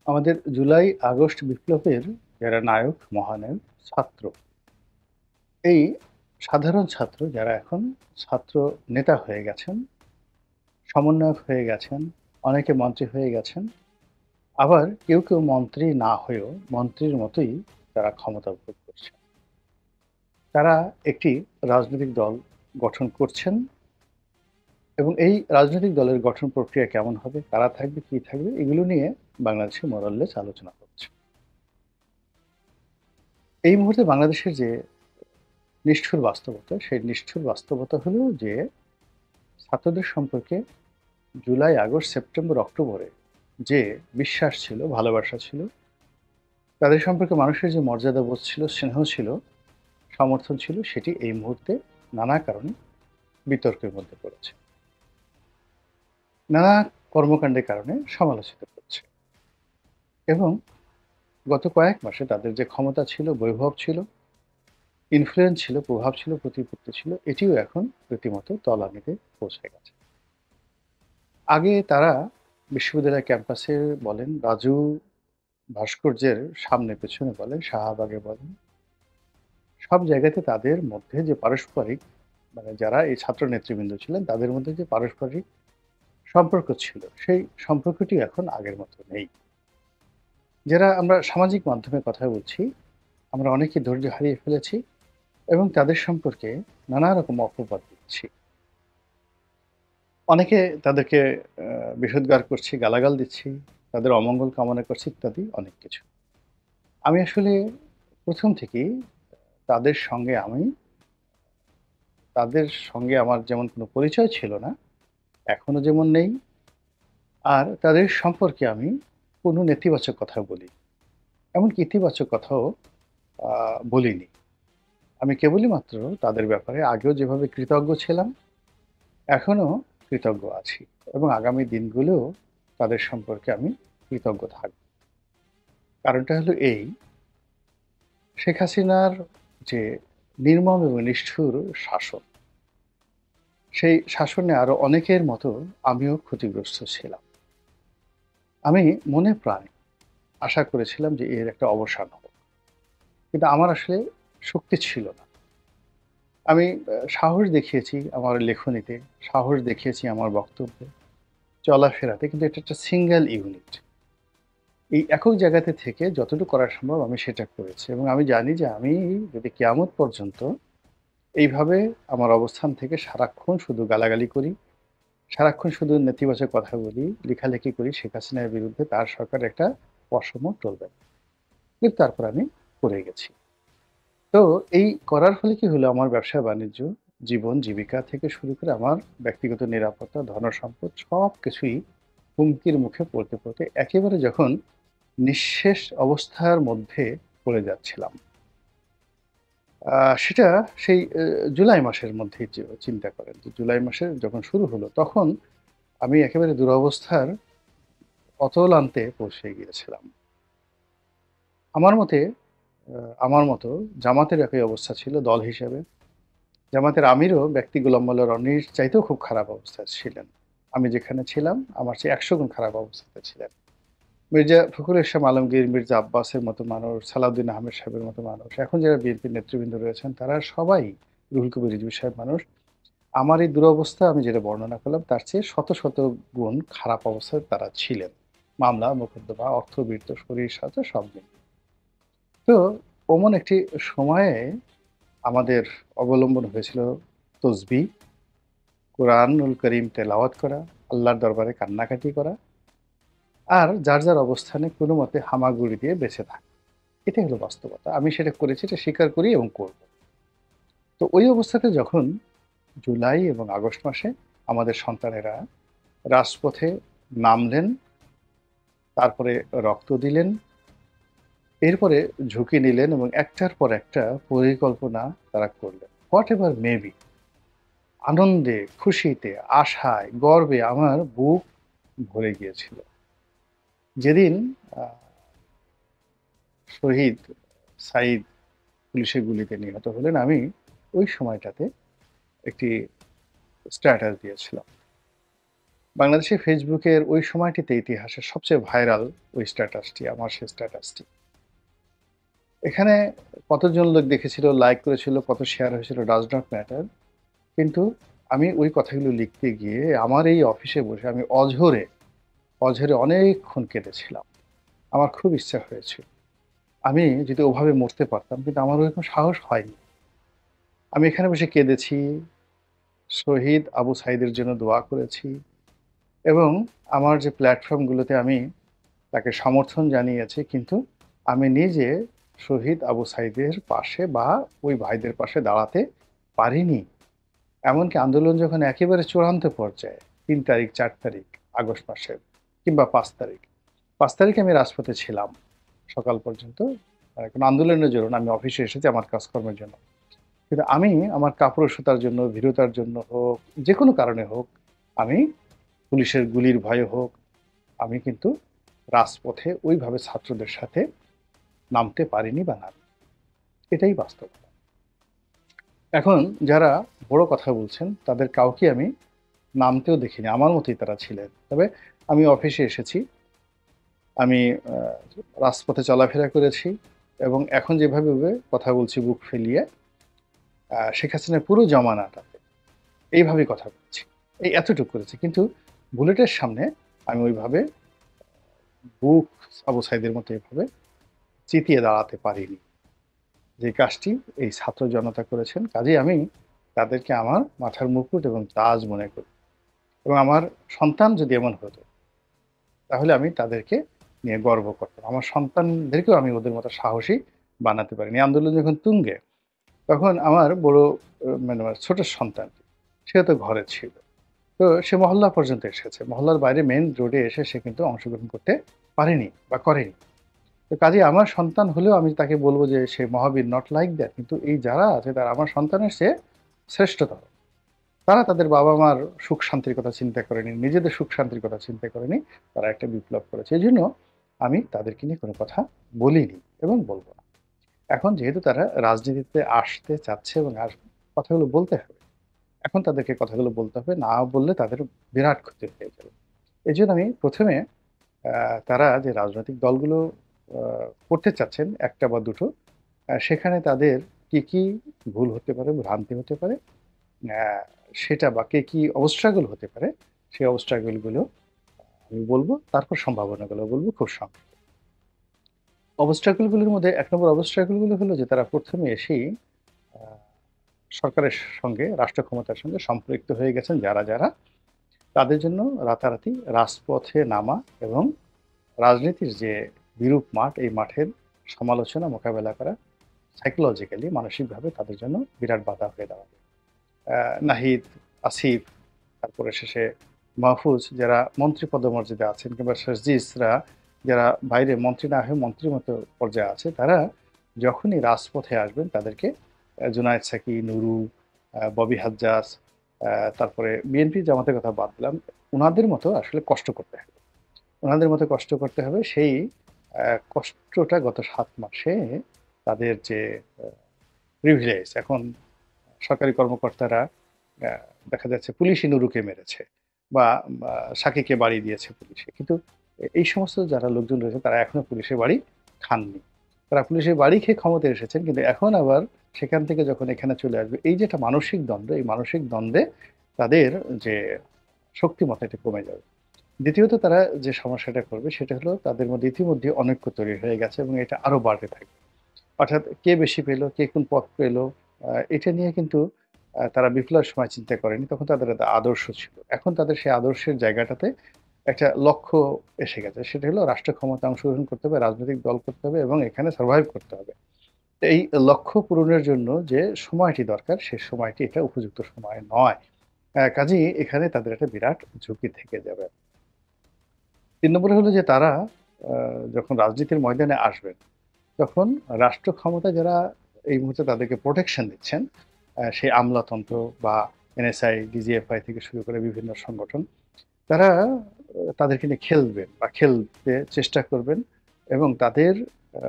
আমাদের July August বিপ্লবের যারা নায়ক, মহানায়ক, ছাত্র, এই সাধারণ ছাত্র যারা এখন ছাত্র নেতা হয়ে গেছেন, সমন্বয়ক হয়ে গেছেন, অনেকে মন্ত্রী হয়ে গেছেন। আবার কেউ মন্ত্রী না হয়েও মন্ত্রীর মতোই তারা ক্ষমতা ভোগ করছেন। তারা একটি রাজনৈতিক দল গঠন করছেন এবং এই রাজনৈতিক দলের গঠন প্রক্রিয়া কেমন হবে, কারা থাকবে, কি থাকবে এগুলো নিয়ে বাংলাদেশে মোরাললেস আলোচনা হচ্ছে। এই মুহূর্তে বাংলাদেশের যে নিষ্ঠুর বাস্তবতা, সেই নিষ্ঠুর বাস্তবতা হলো যে ছাত্রদের সম্পর্কে জুলাই, আগস্ট, সেপ্টেম্বর, অক্টোবরে যে বিশ্বাস ছিল, ভালোবাসা ছিল, তাদের সম্পর্কে মানুষের যে মর্যাদাবোধ ছিল, স্নেহ ছিল, সমর্থন ছিল, সেটি এই মুহূর্তে নানা কারণে বিতর্কের মধ্যে পড়েছে। নানা কর্মকাণ্ডের কারণে সমালোচিত হচ্ছে এবং গত কয়েক মাসে তাদের যে ক্ষমতা ছিল, বৈভব ছিল, ইনফ্লুয়েন্স ছিল, প্রভাব ছিল, প্রতিপত্তি ছিল, এটিও এখন রীতিমতো তলানিতে পৌঁছে গেছে। আগে তারা বিশ্ববিদ্যালয় ক্যাম্পাসে বলেন, রাজু ভাস্কর্যের সামনে পেছনে বলেন, শাহবাগে বলেন, সব জায়গাতে তাদের মধ্যে যে পারস্পরিক মানে যারা এই ছাত্র নেতৃবৃন্দ ছিলেন তাদের মধ্যে যে পারস্পরিক সম্পর্ক ছিল, সেই সম্পর্কটি এখন আগের মতো নেই। যারা আমরা সামাজিক মাধ্যমে কথা বলছি, আমরা অনেকেই ধৈর্য হারিয়ে ফেলেছি এবং তাদের সম্পর্কে নানা রকম অপবাদ দিচ্ছি। অনেকে তাদেরকে বিষোদ্গার করছি, গালাগাল দিচ্ছি, তাদের অমঙ্গল কামনা করছি ইত্যাদি অনেক কিছু। আমি আসলে ১ম থেকেই তাদের সঙ্গে আমি তাদের সঙ্গে আমার যেমন কোনো পরিচয় ছিল না, এখনো যেমন নেই। আর তাদের সম্পর্কে আমি কোনো নেতিবাচক কথা বলি। এমনকি ইতিবাচক কথাও আ বলিনি। আমি কেবলই মাত্র তাদের ব্যাপারে আগেও যেভাবে কৃতজ্ঞ ছিলাম, এখনো কৃতজ্ঞ আছি এবং আগামী দিনগুলোও তাদের সম্পর্কে আমি কৃতজ্ঞ থাকব। কারণটা হলো এই, শেখ হাসিনার যে নির্মম এবং নিষ্ঠুর শাসন, সেই শাসনে আরো অনেকের মতো আমিও ক্ষতিগ্রস্ত ছিলাম। আমি মনে প্রাণে আশা করেছিলাম যে এর একটা অবসান হোক। কিন্তু আমার আসলে শক্তি ছিল না। আমি সাহস দেখিয়েছি আমার লেখনীতে, সাহস দেখিয়েছি আমার বক্তব্যে, চলাফেরাতে, কিন্তু এটা একটা সিঙ্গেল ইউনিট। এই একক জায়গাতে থেকে যতটুকু করা সম্ভব আমি সেটা করেছি এবং আমি জানি যে আমি যদি কিয়ামত পর্যন্ত এইভাবে আমার অবস্থান থেকে সারাক্ষণ শুধু গালাগালি করি, সারাক্ষণ শুধু নেতিবাচক কথা বলি, লেখালেখি করি শেখ হাসিনার বিরুদ্ধে, তার সরকার একটা পশমও টলবে না। কিন্তু তারপর আমি করে গেছি। তো এই করার ফলে কি হলো, আমার ব্যবসা-বাণিজ্য, জীবন জীবিকা থেকে শুরু করে আমার ব্যক্তিগত নিরাপত্তা, ধনসম্পদ সবকিছুই হুমকির মুখে পড়তে একেবারে যখন নিঃশেষ অবস্থার মধ্যে পড়ে যাচ্ছিলাম। আ সেটা সেই জুলাই মাসের মধ্যেই চিন্তা করেন যে জুলাই মাসের যখন শুরু হলো তখন আমি একেবারে দুরবস্থার অতলান্তে পৌঁছে গিয়েছিলাম। আমার মতে আ আমার মতো জামাতের একই অবস্থা ছিল দল হিসেবে। জামাতের আমিরও ব্যক্তি গোলাম মোল্লা রনির চাইতেও খুব খারাপ অবস্থায় ছিলেন। আমি যেখানে ছিলাম আমার চেয়ে ১০০ গুণ খারাপ অবস্থাতে ছিলেন। মির্জা ফখরুল ইসলাম আলমগীর, মির্জা আব্বাসের মতো মানুষ, সালাউদ্দিন আহমেদ সাহেবের মতো মানুষ, এখন যারা বিএনপির নেতৃবৃন্দ রয়েছেন তারা সবাই, রুহুল কবির রিজভী সাহেব মানুষ। আমার এই দুরবস্থা আমি যেটা বর্ণনা করলাম তার চেয়ে শত গুণ খারাপ অবস্থায় তারা ছিলেন। মামলা, মোকদ্দমা, অর্থবিত্ত, শরীর স্বাস্থ্য সব মিলিয়ে। তো অমন একটি সময়ে আমাদের অবলম্বন হয়েছিল তসবিহ, কোরআনুল করিম তেলাওয়াত করা, আল্লাহর দরবারে কান্নাকাটি করা আর যার অবস্থানে কোনোমতে হামাগুড়ি দিয়ে বেঁচে থাকা। এটাই হলো বাস্তবতা। আমি সেটা করেছি, এটা স্বীকার করি এবং করব। তো ওই অবস্থাতে যখন জুলাই এবং আগস্ট মাসে আমাদের সন্তানেরা রাজপথে নামলেন, তারপরে রক্ত দিলেন, এরপরে ঝুঁকি নিলেন এবং একটার পর একটা পরিকল্পনা তারা করলেন। হোয়াট এভার মে বি, আনন্দে, খুশিতে, আশায়, গর্বে আমার বুক ভরে গিয়েছিল। যেদিন আ শহীদ সাইদ পুলিশের গুলিতে নিহত হলেন, আমি ওই সময়টাতে একটি স্ট্যাটাস দিয়েছিলাম। বাংলাদেশে ফেসবুকের ওই সময়টিতে ইতিহাসের সবচেয়ে ভাইরাল ওই স্ট্যাটাসটি, আমার সেই স্ট্যাটাসটি। এখানে কতজন লোক দেখেছিল, লাইক করেছিল, কত শেয়ার হয়েছিল ডাজ নট ম্যাটার। কিন্তু আমি ওই কথাগুলো লিখতে গিয়ে আমার এই অফিসে বসে আমি অঝরে অনেকক্ষণ কেঁদেছিলাম। আমার খুব ইচ্ছা হয়েছিল। আমি যদি ওভাবে মরতে পারতাম, কিন্তু আমার ওরকম সাহস হয়নি। আমি এখানে বসে কেঁদেছি, শহীদ আবু সাঈদের জন্য দোয়া করেছি এবং আমার যে প্ল্যাটফর্মগুলোতে আমি তাকে সমর্থন জানিয়েছি, কিন্তু আমি নিজে শহীদ আবু সাঈদের পাশে বা ওই ভাইদের পাশে দাঁড়াতে পারিনি। এমনকি আন্দোলন যখন একেবারে চূড়ান্ত পর্যায়ে ৩ তারিখ, ৪ তারিখ আগস্ট মাসের কিংবা ৫ তারিখ। ৫ তারিখে আমি রাজপথে ছিলাম সকাল পর্যন্ত। কোনো আন্দোলনের জন্য না, আমি অফিসে এসেছি আমার কাজকর্মের জন্য। কিন্তু আমি আমার কাপুরুষতার জন্য, ভীরুতার জন্য হোক, যেকোনো কারণে হোক, আমি পুলিশের গুলির ভয়ে হোক, আমি কিন্তু রাজপথে ওইভাবে ছাত্রদের সাথে নামতে পারিনি বা নামি। এটাই বাস্তবতা। এখন যারা বড় কথা বলছেন তাদের কাউকে আমি নামতেও দেখিনি। আমার মতোই তারা ছিলেন। তবে আমি অফিসে এসেছি। আমি আ রাজপথে চলাফেরা করেছি এবং এখন যেভাবে কথা বলছি বুক ফুলিয়ে, শেখ হাসিনার পুরো জমানাটাতে এইভাবেই কথা বলছি। এই এতটুকু করেছি। কিন্তু বুলেটের সামনে আমি ওইভাবে বুক আবু সাঈদের মতো এভাবে চিতিয়ে দাঁড়াতে পারিনি। যে কাজটি এই ছাত্র জনতা করেছেন, কাজেই আমি তাদেরকে আমার মাথার মুকুট এবং তাজ মনে করি। এবং আমার সন্তান যদি এমন হতো, তাহলে আমি তাদেরকে নিয়ে গর্ব করতাম। আমার সন্তানদেরকেও আমি ওদের মতো সাহসী বানাতে পারিনি। আন্দোলন যখন তুঙ্গে, তখন আমার বড় মানে আমার ছোট সন্তানটি, সে তো ঘরে ছিল। তো সে মহল্লা পর্যন্ত এসেছে। মহল্লার বাইরে মেইন রোডে এসে সে কিন্তু অংশগ্রহণ করতে পারেনি বা করেনি। তো কাজেই আমার সন্তান হলেও আমি তাকে বলব যে সে মহাবীর, নট লাইক দ্যাট। কিন্তু এই যারা আছে তারা আমার সন্তানের চেয়ে শ্রেষ্ঠতর। তারা তাদের বাবা-মার সুখ শান্তির কথা চিন্তা করেনি, নিজেদের সুখ শান্তির কথা চিন্তা করেনি। তারা একটা বিপ্লব করেছে। এজন্য আমি তাদেরকে নিয়ে কোনো কথা বলিনি এবং বলব না। এখন যেহেতু তারা রাজনীতিতে আসতে চাচ্ছে এবং আসবে, কথাগুলো বলতে হবে। এখন তাদেরকে কথাগুলো বলতে হবে। না বললে তাদের বিরাট ক্ষতি হয়ে যাবে। এজন্য আমি ১ম এ তারা যে রাজনৈতিক দলগুলো আ করতে চাচ্ছেন ১ টা বা ২ টো, সেখানে তাদের কি ভুল হতে পারে, ভ্রান্তি হতে পারে, অ্যা সেটা বা কি অবস্ট্রাগল হতে পারে, সেই অবস্ট্রাগল গুলো আমি বলব। তারপর সম্ভাবনাগুলো বলব খুব সংক্ষেপে। অবস্ট্রাগল গুলোর মধ্যে ১ নম্বর অবস্ট্রাগল গুলো হলো যে তারা ১ম এ এসেই আ সরকারের সঙ্গে, রাষ্ট্র ক্ষমতার সঙ্গে সম্পৃক্ত হয়ে গেছেন যারা, তাদের জন্য রাতারাতি রাজপথে নামা এবং রাজনীতির যে বিরূপ মাঠ, এই মাঠের সমালোচনা মোকাবেলা করা সাইকোলজিক্যালি, মানসিকভাবে তাদের জন্য বিরাট বাধা হয়ে দাঁড়াবে। নাহিদ, আসিফ, তারপরে শেষে মাহফুজ, যারা মন্ত্রী পদমর্যাদায় আছেন, কিংবা সার্জিসরা যারা বাইরে মন্ত্রী না হয়ে মন্ত্রীর মতো পর্যায়ে আছে, তারা যখনই রাজপথে আসবেন তাদেরকে জুনায়েদ সাকি, নুরু, ববি হাজ্জাজ, তারপরে বিএনপি জামাতের কথা বাদ দিলাম। উনাদের মতো আসলে কষ্ট করতে হবে। উনাদের মতো কষ্ট করতে হবে। সেই কষ্টটা গত ৭ মাসে তাদের যে আ প্রিভিলেজ, এখন সরকারি কর্মকর্তারা আ দেখা যাচ্ছে পুলিশই নুরুকে মেরেছে বা সাকিকে বাড়ি দিয়েছে পুলিশে। কিন্তু এই সমস্ত যারা লোকজন রয়েছে তারা এখনো পুলিশের বাড়ি খাননি। তারা পুলিশের বাড়ি খেয়ে ক্ষমতায় এসেছেন। কিন্তু এখন আবার সেখান থেকে যখন এখানে চলে আসবে, এই যে একটা মানসিক দ্বন্দ্ব, এই মানসিক দ্বন্দ্বে তাদের যে শক্তিমত্তা এটা কমে যাবে। দ্বিতীয়ত তারা যে সমস্যাটা করবে সেটা হলো তাদের মধ্যে ইতিমধ্যে অনৈক্য তৈরি হয়ে গেছে এবং এটা আরো বাড়তে থাকবে। অর্থাৎ কে বেশি পেল, কে কোন পদ পেল, এটা নিয়ে কিন্তু তারা বিপ্লবের সময় চিন্তা করেনি। তখন তাদের একটা আদর্শ ছিল। এখন তাদের সেই আদর্শের জায়গাটাতে একটা লক্ষ্য এসে গেছে। সেটা হলো রাষ্ট্র ক্ষমতায় অংশগ্রহণ করতে হবে, রাজনৈতিক দল করতে হবে এবং এখানে সারভাইভ করতে হবে। তো এই লক্ষ্য পূরণের জন্য যে সময়টি দরকার, সে সময়টি এটা উপযুক্ত সময় নয়। কাজেই এখানে তাদের একটা বিরাট ঝুঁকি থেকে যাবে। ৩ নম্বরে হলো যে তারা আ যখন রাজনীতির ময়দানে আসবেন, তখন রাষ্ট্র ক্ষমতায় যারা এই মুহূর্তে তাদেরকে প্রোটেকশন দিচ্ছেন, সেই আমলাতন্ত্র বা এনএসআই, ডিজিএফআই থেকে শুরু করে বিভিন্ন সংগঠন, তারা তাদেরকে নিয়ে খেলবেন বা খেলতে চেষ্টা করবেন এবং তাদের আ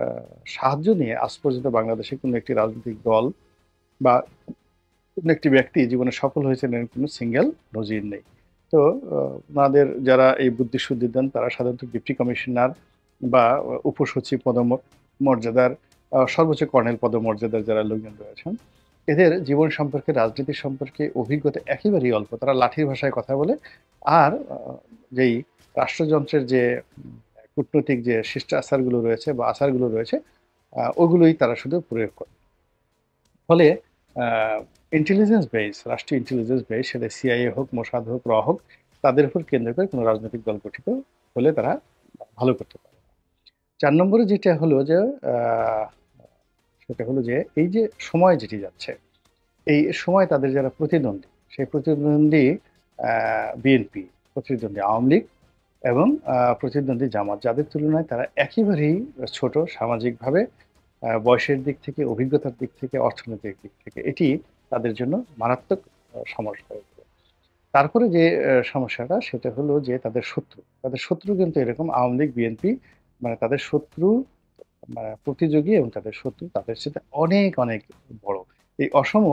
সাহায্য নিয়ে আজ পর্যন্ত বাংলাদেশে কোনো একটি রাজনৈতিক দল বা কোনো একটি ব্যক্তি জীবনে সফল হয়েছেন এর কোনো সিঙ্গেল নজির নেই। তো তো ওনাদের যারা এই বুদ্ধিশুদ্ধি দেন তারা সাধারণত ডিপ্টি কমিশনার বা উপসচিব পদমর্যাদার সর্বোচ্চ কর্নেল পদমর্যাদার যারা লোকজন রয়েছেন, এদের জীবন সম্পর্কে, রাজনীতি সম্পর্কে অভিজ্ঞতা একেবারেই অল্প। তারা লাঠির ভাষায় কথা বলে। আর যেই রাষ্ট্রযন্ত্রের যে কূটনৈতিক যে শিষ্টাচারগুলো রয়েছে বা আচারগুলো রয়েছে, ওগুলোই তারা শুধু প্রয়োগ করে। ফলে ইন্টেলিজেন্স বেস, রাষ্ট্রীয় ইন্টেলিজেন্স বেস, সেটা সিআইএ হোক, মোসাদ হোক, র হোক, তাদের উপর কেন্দ্র করে কোনো রাজনৈতিক দল গঠিত হলে তারা ভালো করতে পারে। ৪ নম্বরে যেটা হলো যে সেটা হলো যে এই যে সময় যেটি যাচ্ছে, এই সময় তাদের যারা প্রতিদ্বন্দ্বী, সেই প্রতিদ্বন্দ্বী বিএনপি, প্রতিদ্বন্দ্বী আওয়ামী লীগ এবং প্রতিদ্বন্দ্বী জামাত, যাদের তুলনায় তারা একেবারেই ছোট সামাজিকভাবে, বয়সের দিক থেকে, অভিজ্ঞতার দিক থেকে, অর্থনৈতিক দিক থেকে। এটি তাদের জন্য মারাত্মক সমস্যা হয়ে পড়ে। তারপরে যে সমস্যাটা সেটা হলো যে তাদের শত্রু। তাদের শত্রু কিন্তু এরকম আওয়ামী লীগ, বিএনপি, মানে তাদের শত্রু, মানে প্রতিযোগী এবং তাদের শত্রু তাদের সাথে অনেক, অনেক বড়। এই অসম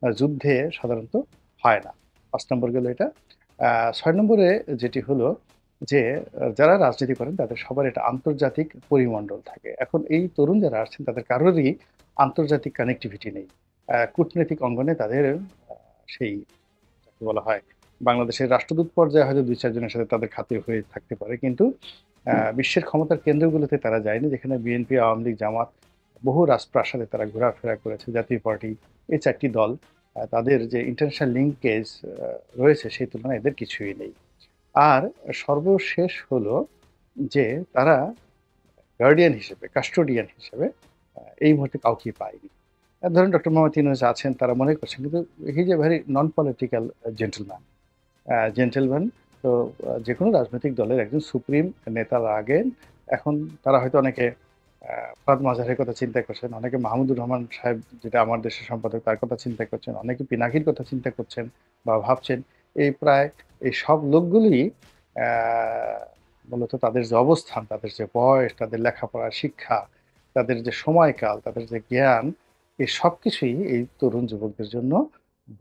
যুদ্ধে সাধারণত হয় না। ৫ নম্বর গেল এটা। ৬ নম্বরে যেটি হলো যে যারা রাজনীতি করেন তাদের সবার একটা আন্তর্জাতিক পরিমণ্ডল থাকে। এখন এই তরুণ যারা আসছেন তাদের কারোরই আন্তর্জাতিক কানেক্টিভিটি নেই। কূটনৈতিক অঙ্গনে তাদের সেই যাকে বলা হয় বাংলাদেশের রাষ্ট্রদূত পর্যায়ে হয়তো ২-৪ জনের সাথে তাদের খাতির হয়ে থাকতে পারে। কিন্তু বিশ্বের ক্ষমতার কেন্দ্রগুলোতে তারা যায়নি, যেখানে বিএনপি, আওয়ামী লীগ, জামাত বহু রাজপ্রাসাদে তারা ঘোরাফেরা করেছে। জাতীয় পার্টি, এই ৪ টি দল, তাদের যে ইন্টারন্যাশনাল লিঙ্কেজ রয়েছে সেই তুলনায় এদের কিছুই নেই। আর সর্বশেষ হলো যে তারা গার্ডিয়ান হিসেবে, কাস্টোডিয়ান হিসেবে এই মুহূর্তে কাউকেই পায়নি। ধরেন ডক্টর মোহাম্মদ ইউনূস আছেন, তারা মনে করছেন, কিন্তু he is a very non political gentleman. তো যেকোনো রাজনৈতিক দলের একজন সুপ্রিম নেতার আগে এখন তারা হয়তো অনেকে ফরহাদ মাঝারের কথা চিন্তা করছেন, অনেকে মাহমুদুর রহমান সাহেব যেটা আমার দেশের সম্পাদক তার কথা চিন্তা করছেন, অনেকে পিনাকির কথা চিন্তা করছেন বা ভাবছেন। এই প্রায় এই সব লোকগুলি মূলত তাদের যে অবস্থান, তাদের যে বয়স, তাদের লেখাপড়া, শিক্ষা, তাদের যে সময়কাল, তাদের যে জ্ঞান, এই সব কিছুই এই তরুণ যুবকদের জন্য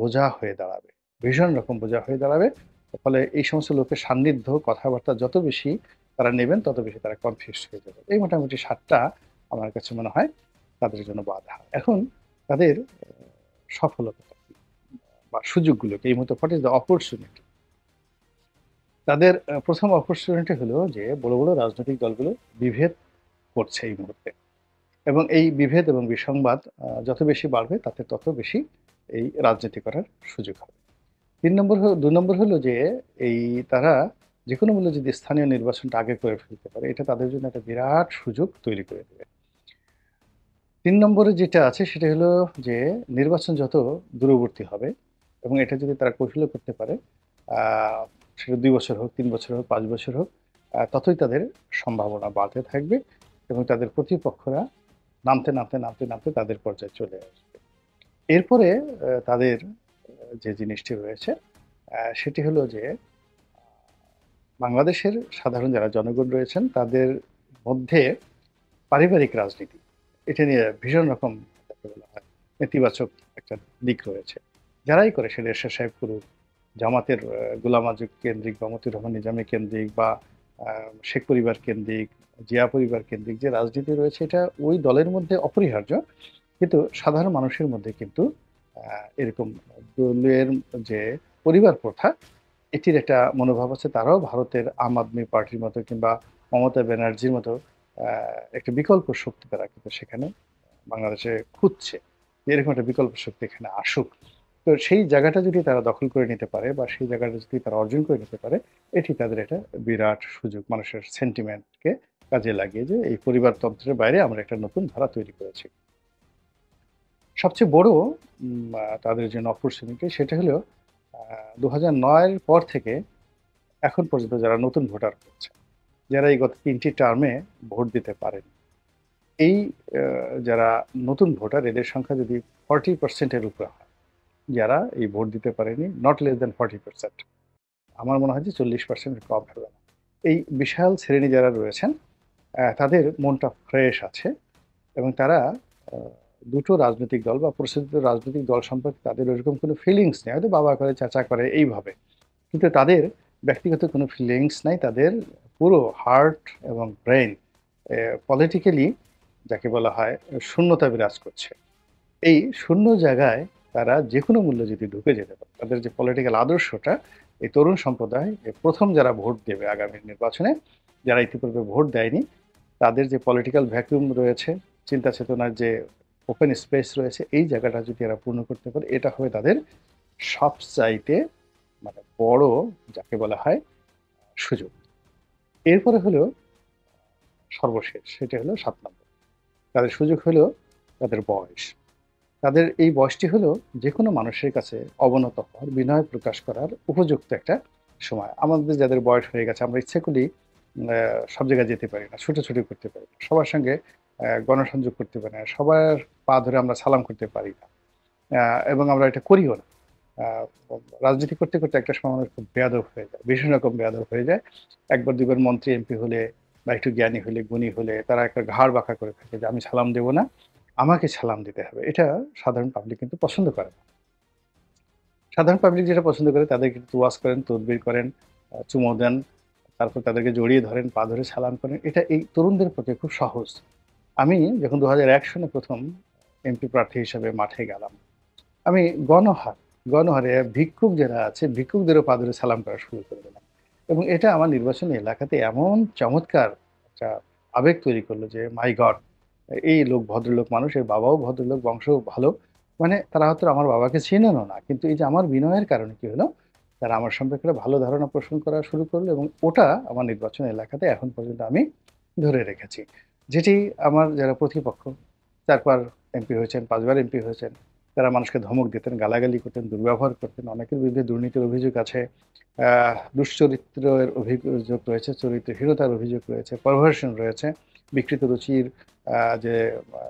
বোঝা হয়ে দাঁড়াবে। ভীষণ রকম বোঝা হয়ে দাঁড়াবে। ফলে এই সমস্ত লোকের সান্নিধ্য, কথাবার্তা যত বেশি তারা নেবেন, তত বেশি তারা কনফিউজড হয়ে যাবে। এই মোটামুটি ৭ টা আমার কাছে মনে হয় তাদের জন্য বাধা। এখন তাদের সফলতাটা কি? বা সুযোগগুলো কি? এই মুহূর্তে হোয়াট ইস দ্য অপরচুনিটি? তাদের ১ম অপরচুনিটি হলো যে বড়, বড় রাজনৈতিক দলগুলো বিভেদ করছে এই মুহূর্তে। এবং এই বিভেদ এবং বিসংবাদ যত বেশি বাড়বে তাতে তত বেশি এই রাজনীতি করার সুযোগ হবে। ২ নম্বর হলো যে এই তারা যেকোনো মূল্যে যদি স্থানীয় নির্বাচনটা আগে করে ফেলতে পারে, এটা তাদের জন্য একটা বিরাট সুযোগ তৈরি করে দেবে। ৩ নম্বরে যেটা আছে সেটা হলো যে নির্বাচন যত দূরবর্তী হবে এবং এটা যদি তারা কৌশলে করতে পারে, আ সেটা ২ বছর হোক, ৩ বছর হোক, ৫ বছর হোক, ততই তাদের সম্ভাবনা বাড়তে থাকবে এবং তাদের প্রতিপক্ষরা নামতে তাদের পর্যায়ে চলে আসবে। এরপরে তাদের যে জিনিসটি রয়েছে সেটি হলো যে বাংলাদেশের সাধারণ যারা জনগণ রয়েছেন তাদের মধ্যে পারিবারিক রাজনীতি, এটা নিয়ে ভীষণ রকম যাকে বলা হয় নেতিবাচক একটা দিক রয়েছে। যারাই করে সেটা এরশাদ সাহেব করুক, জামাতের গোলাম আযম কেন্দ্রিক বা মতিউর রহমান নিজামী কেন্দ্রিক বা শেখ পরিবার কেন্দ্রিক, জিয়া পরিবার কেন্দ্রিক যে রাজনীতি রয়েছে এটা ওই দলের মধ্যে অপরিহার্য। কিন্তু সাধারণ মানুষের মধ্যে কিন্তু এরকম দলের যে পরিবার প্রথা, এটির একটা মনোভাব আছে। তারাও ভারতের আম আদমি পার্টির মতো কিংবা মমতা ব্যানার্জির মতো একটা বিকল্প শক্তি তারা কিন্তু সেখানে বাংলাদেশে খুঁজছে। যে এরকম একটা বিকল্প শক্তি এখানে আসুক। তো সেই জায়গাটা যদি তারা দখল করে নিতে পারে বা সেই জায়গাটা যদি তারা অর্জন করে নিতে পারে, এটি তাদের একটা বিরাট সুযোগ মানুষের সেন্টিমেন্টকে কাজে লাগিয়ে যে এই পরিবারতন্ত্রের বাইরে আমরা একটা নতুন ধারা তৈরি করেছি। সবচেয়ে বড় তাদের জন্য অপরচুনিটি সেটা হলো ২০০৯ এর পর থেকে এখন পর্যন্ত যারা নতুন ভোটার হচ্ছে, যারা এই গত ৩ টি টার্মে ভোট দিতে পারেনি, এই যারা নতুন ভোটার এদের সংখ্যা যদি 40% এর উপরে হয়, যারা এই ভোট দিতে পারেনি, নট লেস দ্যান 40%, আমার মনে হয় যে 40% এর কম হবে না। এই বিশাল শ্রেণী যারা রয়েছেন তাদের মনটা ফ্রেশ আছে এবং তারা আ দুটো রাজনৈতিক দল বা প্রচলিত রাজনৈতিক দল সম্পর্কে তাদের ওইরকম কোনো ফিলিংস নেই। হয়তো বাবা করে, চাচা করে এইভাবে। কিন্তু তাদের ব্যক্তিগত কোনো ফিলিংস নাই তাদের। পুরো হার্ট এবং ব্রেইন পলিটিক্যালি যাকে বলা হয় শূন্যতা বিরাজ করছে। এই শূন্য জায়গায় তারা যেকোনো মূল্যে যদি ঢুকে যেতে পারে, তাদের যে পলিটিক্যাল আদর্শটা এই তরুণ সম্প্রদায় প্রথম যারা ভোট দেবে আগামী নির্বাচনে, যারা ইতিপূর্বে ভোট দেয়নি, তাদের যে পলিটিক্যাল ভ্যাকুয়াম রয়েছে, চিন্তা চেতনার যে ওপেন স্পেস রয়েছে, এই জায়গাটা যদি এরা পূর্ণ করতে পারে, এটা হবে তাদের সবচাইতে মানে বড় যাকে বলা হয় সুযোগ। এরপরে হলো সর্বশেষ, সেটা হলো ৭ নম্বর। তাদের সুযোগ হলো তাদের বয়স। তাদের এই বয়সটি হলো যেকোনো মানুষের কাছে অবনত হওয়ার, বিনয় প্রকাশ করার উপযুক্ত একটা সময়। আমাদের যাদের বয়স হয়ে গেছে আমরা ইচ্ছে করলেই সব জায়গায় যেতে পারি না, ছুটোছুটি করতে পারি না। সবার সঙ্গে গণসংযোগ করতে পারি না। সবার পা ধরে আমরা সালাম করতে পারি না। এবং আমরা এটা করিও না। আ রাজনীতি করতে, করতে একটা সময় আমাদের খুব বেয়াদব হয়ে যায়। ভীষণ রকম বেয়াদব হয়ে যায়। ১ বার ২ বার মন্ত্রী, এমপি হলে বা একটু জ্ঞানী হলে, গুণী হলে তারা একটা ঘাড় বাঁকা করে থাকে যে, "আমি সালাম দেব না, আমাকে সালাম দিতে হবে।" এটা সাধারণ পাবলিক কিন্তু পছন্দ করে না। সাধারণ পাবলিক যেটা পছন্দ করে তাদের কিন্তু ওয়াজ করেন, তদবির করেন, চুমো দেন, তারপর তাদেরকে জড়িয়ে ধরেন, পা ধরে সালাম করেন। এটা এই তরুণদের পক্ষে খুব সহজ। আমি যখন ২০০১ সনে ১ম এমপি প্রার্থী হিসেবে মাঠে গেলাম, আমি গণহারে ভিক্ষুক যারা আছে, ভিক্ষুকদেরও পা ধরে সালাম করা শুরু করে দিলাম। এবং এটা আমার নির্বাচনী এলাকাতে এমন চমৎকার একটা আবেগ তৈরি করলো যে, মাই গড! এই লোক ভদ্রলোক মানুষ, এর বাবাও ভদ্রলোক, বংশও ভালো। মানে তারা হয়তো আমার বাবাকে চেনেনও না। কিন্তু এই যে আমার বিনয়ের কারণে কি হলো? তারা আমার সম্পর্কে একটা ভালো ধারণা পোষণ করা শুরু করলো এবং ওটা আমার নির্বাচনী এলাকাতে এখন পর্যন্ত আমি ধরে রেখেছি। যেটি আমার যারা প্রতিপক্ষ ৪ বার এমপি হয়েছেন, ৫ বার এমপি হয়েছেন। তারা মানুষকে ধমক দিতেন, গালাগালি করতেন, দুর্ব্যবহার করতেন। অনেকের বিরুদ্ধে দুর্নীতির অভিযোগ আছে। দুশ্চরিত্রের অভিযোগ রয়েছে, চরিত্রহীনতার অভিযোগ রয়েছে, পারভার্সন রয়েছে, বিকৃত রুচির যে আ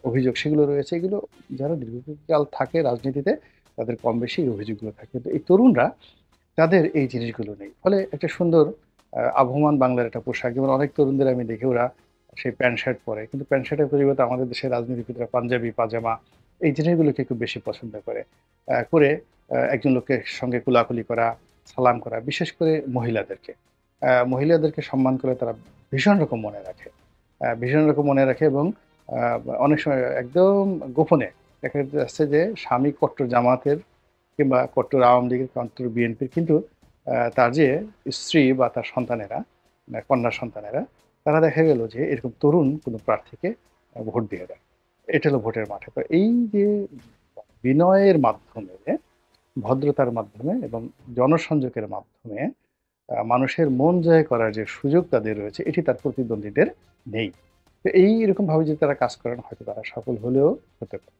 অভিযোগ সেগুলো রয়েছে। এগুলো যারা দীর্ঘকাল থাকে রাজনীতিতে তাদের কম বেশি এই অভিযোগগুলো থাকে। কিন্তু এই তরুণরা তাদের এই জিনিসগুলো নেই। ফলে একটা সুন্দর আবহমান বাংলার একটা পোশাক, যেমন অনেক তরুণদের আমি দেখি ওরা সেই প্যান্ট শার্ট পরে। কিন্তু প্যান্ট শার্টের পরিবর্তে আমাদের দেশের রাজনীতিবিদরা পাঞ্জাবি, পাজামা এই জিনিসগুলোকে খুব বেশি পছন্দ করে। করে একজন লোকের সঙ্গে কোলাকুলি করা, সালাম করা, বিশেষ করে মহিলাদেরকে। মহিলাদেরকে সম্মান করে তারা ভীষণ রকম মনে রাখে। ভীষণ রকম মনে রাখে এবং আ অনেক সময় একদম গোপনে দেখা যাচ্ছে যে স্বামী কট্টর জামাতের কিংবা কট্টর আওয়ামী লীগের, কট্টর বিএনপির, কিন্তু তার যে স্ত্রী বা তার সন্তানেরা, কন্যা সন্তানেরা, তারা দেখা গেল যে এরকম তরুণ কোনো প্রার্থীকে ভোট দিয়ে দেয়। এটা হলো ভোটের মাঠে। তো এই যে বিনয়ের মাধ্যমে, ভদ্রতার মাধ্যমে এবং জনসংযোগের মাধ্যমে মানুষের মন জয় করার যে সুযোগ তাদের রয়েছে, এটি তার প্রতিদ্বন্দ্বীদের নেই। তো এইরকমভাবে যদি তারা কাজ করেন হয়তো তারা সফল হলেও হতে পারে।